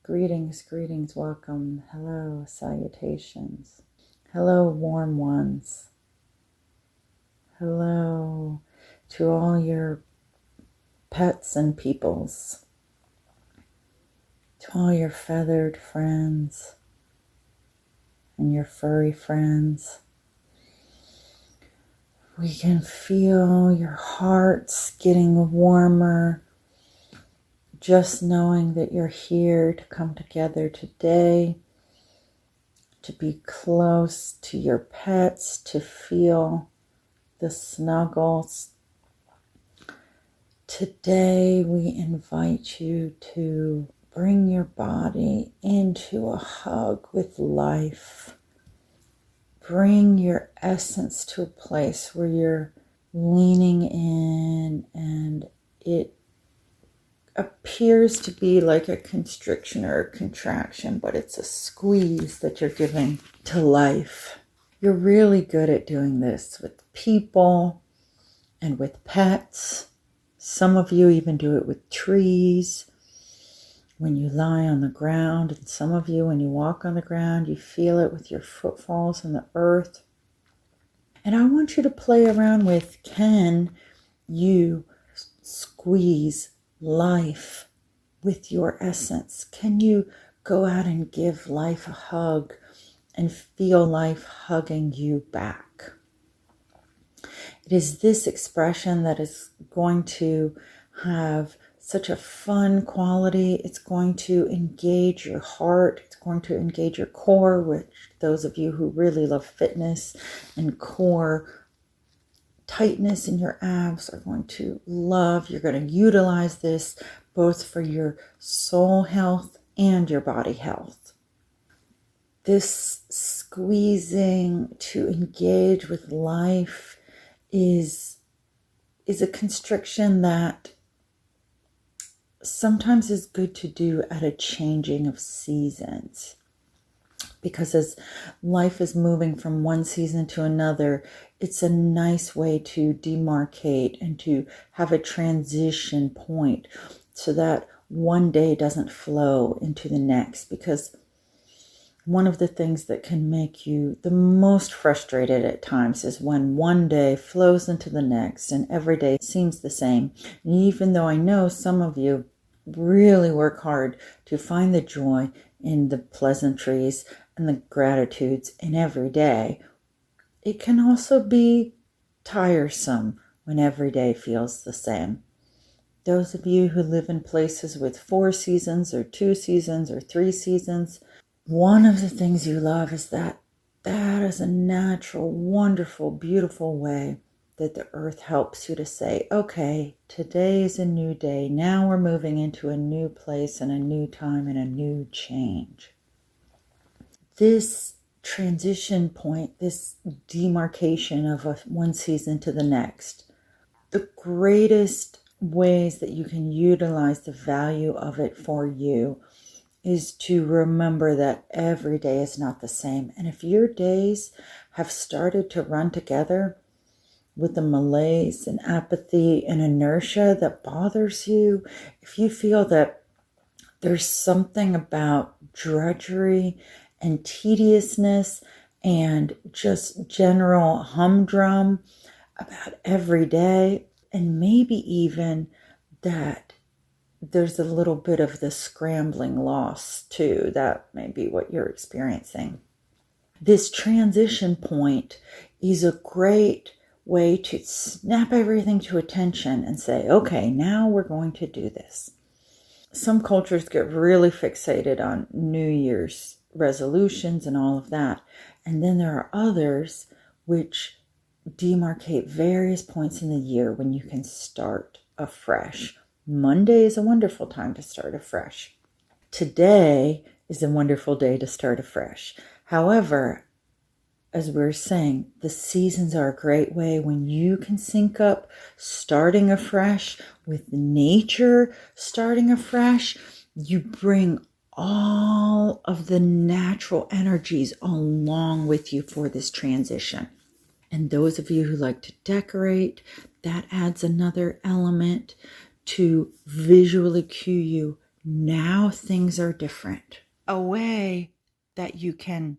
Greetings, greetings, welcome, hello, salutations. Hello, warm ones. Hello to all your pets and peoples. To all your feathered friends and your furry friends. We can feel your hearts getting warmer. Just knowing that you're here to come together today, to be close to your pets, to feel the snuggles. Today we invite you to bring your body into a hug with life. Bring your essence to a place where you're leaning in and it appears to be like a constriction or a contraction, but it's a squeeze that you're giving to life. You're really good at doing this with people and with pets. Some of you even do it with trees when you lie on the ground, and some of you when you walk on the ground, you feel it with your footfalls in the earth. And I want you to play around with, can you squeeze life with your essence? Can you go out and give life a hug and feel life hugging you back? It is this expression that is going to have such a fun quality. It's going to engage your heart. It's going to engage your core, which those of you who really love fitness and core tightness in your abs are going to love. You're going to utilize this both for your soul health and your body health. This squeezing to engage with life is a constriction that sometimes is good to do at a changing of seasons. Because as life is moving from one season to another, it's a nice way to demarcate and to have a transition point so that one day doesn't flow into the next. Because one of the things that can make you the most frustrated at times is when one day flows into the next and every day seems the same. And even though I know some of you really work hard to find the joy in the pleasantries and the gratitudes in every day, it can also be tiresome when every day feels the same. Those of you who live in places with 4 seasons or 2 seasons or 3 seasons, one of the things you love is that is a natural, wonderful, beautiful way that the earth helps you to say, okay, today is a new day. Now we're moving into a new place and a new time and a new change. This transition point, this demarcation of one season to the next, the greatest ways that you can utilize the value of it for you is to remember that every day is not the same. And if your days have started to run together with the malaise and apathy and inertia that bothers you, if you feel that there's something about drudgery and tediousness and just general humdrum about every day, and maybe even that there's a little bit of the scrambling loss too, that may be what you're experiencing. This transition point is a great way to snap everything to attention and say, okay, now we're going to do this. Some cultures get really fixated on New Year's resolutions and all of that. And then there are others which demarcate various points in the year when you can start afresh. Monday is a wonderful time to start afresh. Today is a wonderful day to start afresh. However, as we're saying, the seasons are a great way when you can sync up starting afresh with nature, starting afresh. You bring all of the natural energies along with you for this transition. And those of you who like to decorate, that adds another element to visually cue you. Now things are different. A way that you can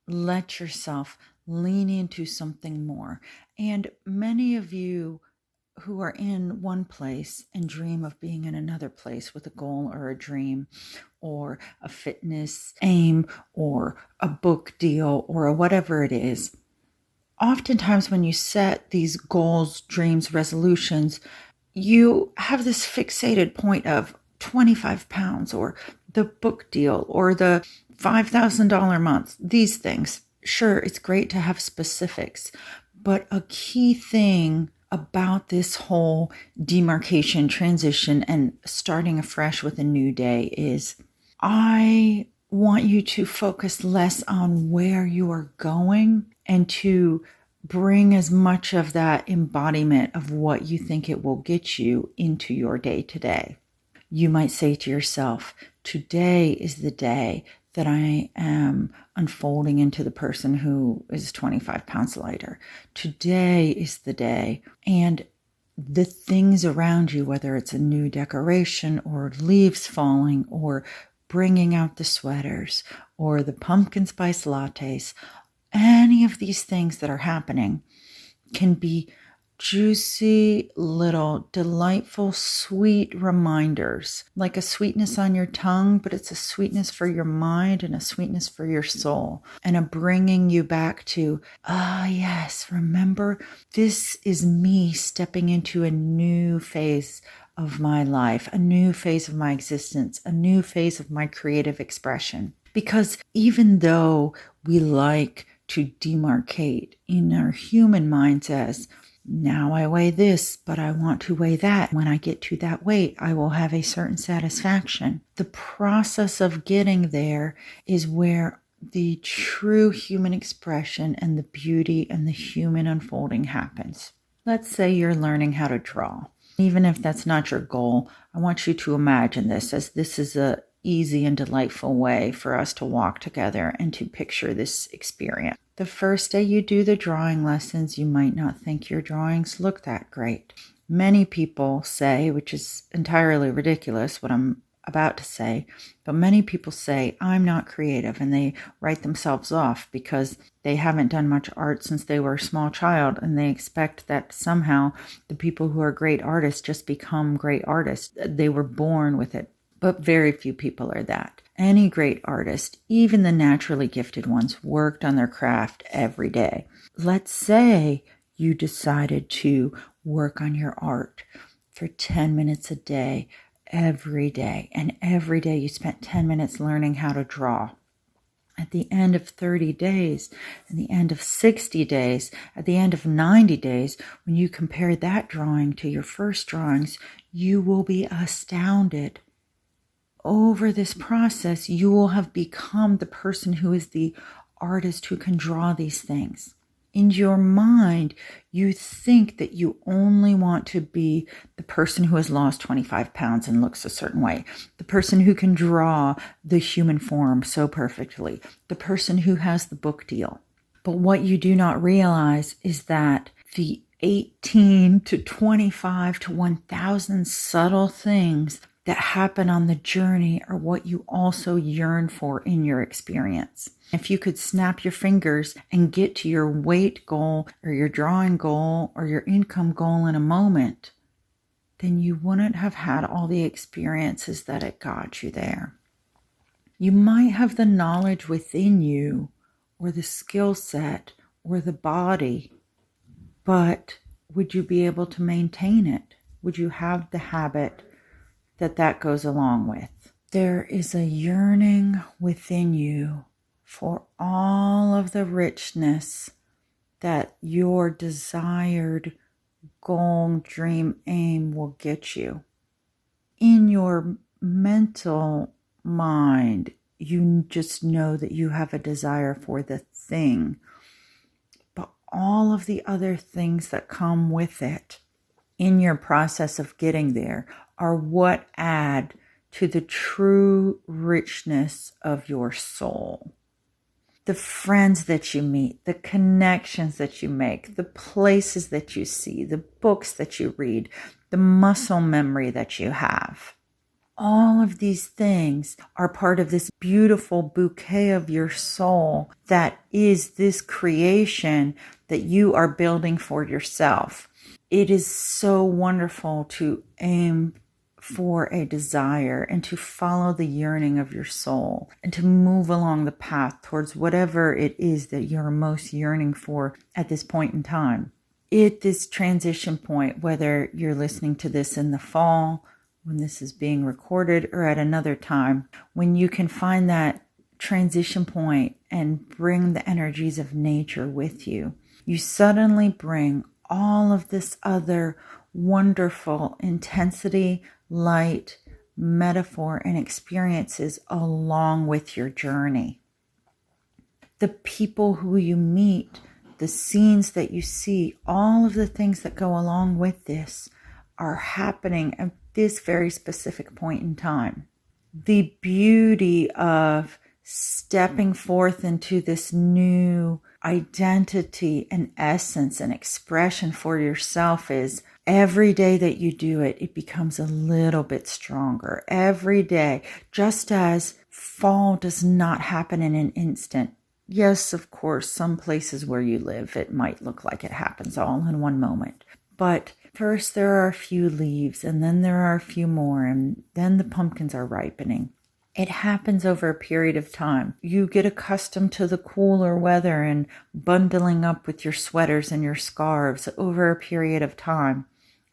let yourself lean into something more. And many of you who are in one place and dream of being in another place with a goal or a dream or a fitness aim or a book deal or whatever it is. Oftentimes when you set these goals, dreams, resolutions, you have this fixated point of 25 pounds or the book deal or the $5,000 month, these things. Sure, it's great to have specifics, but a key thing about this whole demarcation, transition, and starting afresh with a new day is I want you to focus less on where you are going and to bring as much of that embodiment of what you think it will get you into your day today. You might say to yourself, today is the day that I am unfolding into the person who is 25 pounds lighter. Today is the day. And the things around you, whether it's a new decoration or leaves falling or bringing out the sweaters or the pumpkin spice lattes, any of these things that are happening can be juicy, little, delightful, sweet reminders, like a sweetness on your tongue, but it's a sweetness for your mind and a sweetness for your soul, and a bringing you back to, yes, remember, this is me stepping into a new phase of my life, a new phase of my existence, a new phase of my creative expression. Because even though we like to demarcate in our human minds as, now I weigh this, but I want to weigh that. When I get to that weight, I will have a certain satisfaction. The process of getting there is where the true human expression and the beauty and the human unfolding happens. Let's say you're learning how to draw. Even if that's not your goal, I want you to imagine this as this is a easy and delightful way for us to walk together and to picture this experience. The first day you do the drawing lessons, you might not think your drawings look that great. Many people say, which is entirely ridiculous what I'm about to say, but many people say, I'm not creative, and they write themselves off because they haven't done much art since they were a small child, and they expect that somehow the people who are great artists just become great artists. They were born with it. But very few people are that. Any great artist, even the naturally gifted ones, worked on their craft every day. Let's say you decided to work on your art for 10 minutes a day, every day. And every day you spent 10 minutes learning how to draw. At the end of 30 days, at the end of 60 days, at the end of 90 days, when you compare that drawing to your first drawings, you will be astounded. Over this process, you will have become the person who is the artist who can draw these things. In your mind, you think that you only want to be the person who has lost 25 pounds and looks a certain way, the person who can draw the human form so perfectly, the person who has the book deal. But what you do not realize is that the 18 to 25 to 1,000 subtle things that happen on the journey are what you also yearn for in your experience. If you could snap your fingers and get to your weight goal or your drawing goal or your income goal in a moment, then you wouldn't have had all the experiences that it got you there. You might have the knowledge within you or the skill set or the body, but would you be able to maintain it? Would you have the habit that goes along with? There is a yearning within you for all of the richness that your desired goal, dream, aim will get you. In your mental mind, you just know that you have a desire for the thing, but all of the other things that come with it in your process of getting there are what add to the true richness of your soul. The friends that you meet, the connections that you make, the places that you see, the books that you read, the muscle memory that you have. All of these things are part of this beautiful bouquet of your soul that is this creation that you are building for yourself. It is so wonderful to aim for a desire and to follow the yearning of your soul and to move along the path towards whatever it is that you're most yearning for at this point in time. At this transition point, whether you're listening to this in the fall, when this is being recorded, or at another time, when you can find that transition point and bring the energies of nature with you, you suddenly bring all of this other wonderful intensity, light, metaphor, and experiences along with your journey. The people who you meet, the scenes that you see, all of the things that go along with this are happening at this very specific point in time. The beauty of stepping forth into this new identity and essence and expression for yourself is every day that you do it, it becomes a little bit stronger. Every day, just as fall does not happen in an instant. Yes, of course, some places where you live, it might look like it happens all in one moment. But first there are a few leaves, and then there are a few more, and then the pumpkins are ripening. It happens over a period of time. You get accustomed to the cooler weather and bundling up with your sweaters and your scarves over a period of time.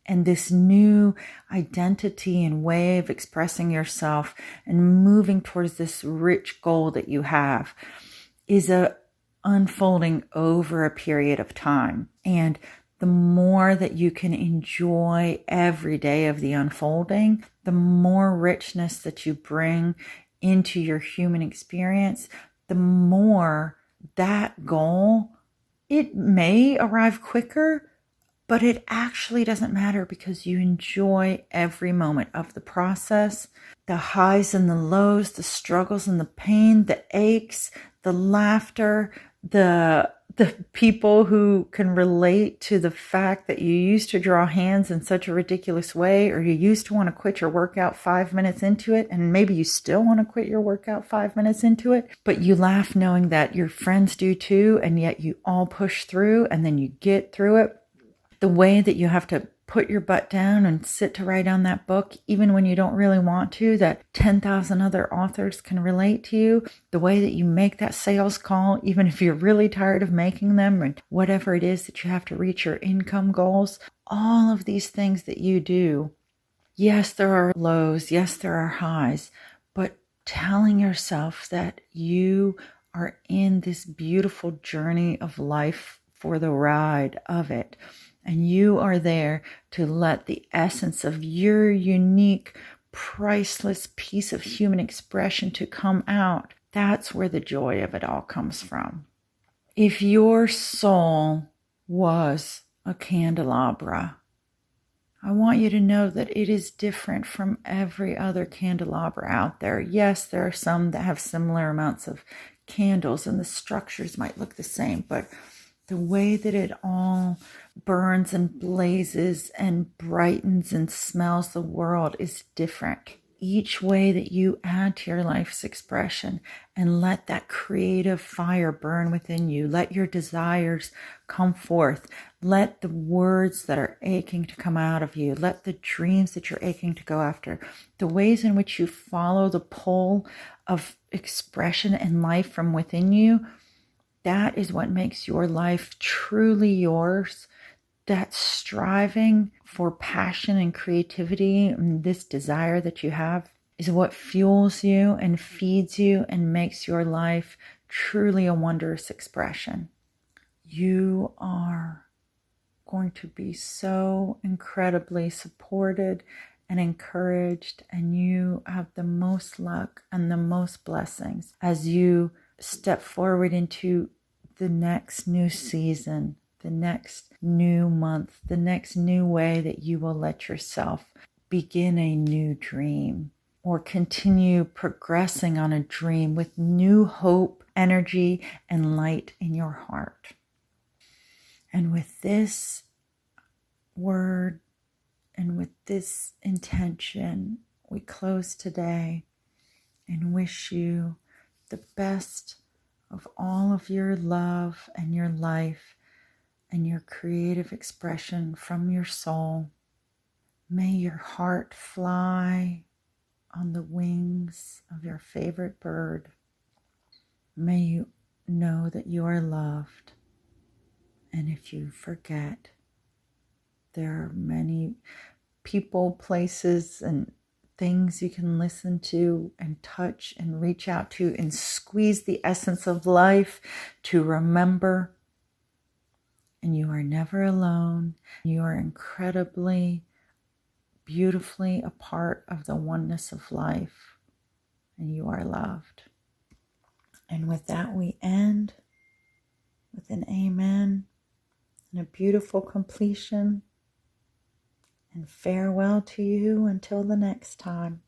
And this new identity and way of expressing yourself and moving towards this rich goal that you have is unfolding over a period of time. And the more that you can enjoy every day of the unfolding, the more richness that you bring into your human experience, the more that goal, it may arrive quicker, but it actually doesn't matter because you enjoy every moment of the process, the highs and the lows, the struggles and the pain, the aches, the laughter, the people who can relate to the fact that you used to draw hands in such a ridiculous way, or you used to want to quit your workout 5 minutes into it, and maybe you still want to quit your workout 5 minutes into it, but you laugh knowing that your friends do too, and yet you all push through and then you get through it. The way that you have to put your butt down and sit to write on that book, even when you don't really want to, that 10,000 other authors can relate to you. The way that you make that sales call, even if you're really tired of making them, and whatever it is that you have to reach your income goals, all of these things that you do. Yes, there are lows. Yes, there are highs, but telling yourself that you are in this beautiful journey of life for the ride of it. And you are there to let the essence of your unique, priceless piece of human expression to come out. That's where the joy of it all comes from. If your soul was a candelabra, I want you to know that it is different from every other candelabra out there. Yes, there are some that have similar amounts of candles and the structures might look the same, but the way that it all burns and blazes and brightens and smells the world is different. Each way that you add to your life's expression and let that creative fire burn within you, let your desires come forth, let the words that are aching to come out of you, let the dreams that you're aching to go after, the ways in which you follow the pull of expression and life from within you, that is what makes your life truly yours. That striving for passion and creativity and this desire that you have is what fuels you and feeds you and makes your life truly a wondrous expression. You are going to be so incredibly supported and encouraged, and you have the most luck and the most blessings as you step forward into the next new season, the next new month, the next new way that you will let yourself begin a new dream or continue progressing on a dream with new hope, energy, and light in your heart. And with this word and with this intention, we close today and wish you the best of all of your love and your life and your creative expression from your soul. May your heart fly on the wings of your favorite bird. May you know that you are loved. And if you forget, there are many people, places, and things you can listen to and touch and reach out to and squeeze the essence of life to remember. And you are never alone. You are incredibly, beautifully a part of the oneness of life. And you are loved. And with that, we end with an amen and a beautiful completion. And farewell to you until the next time.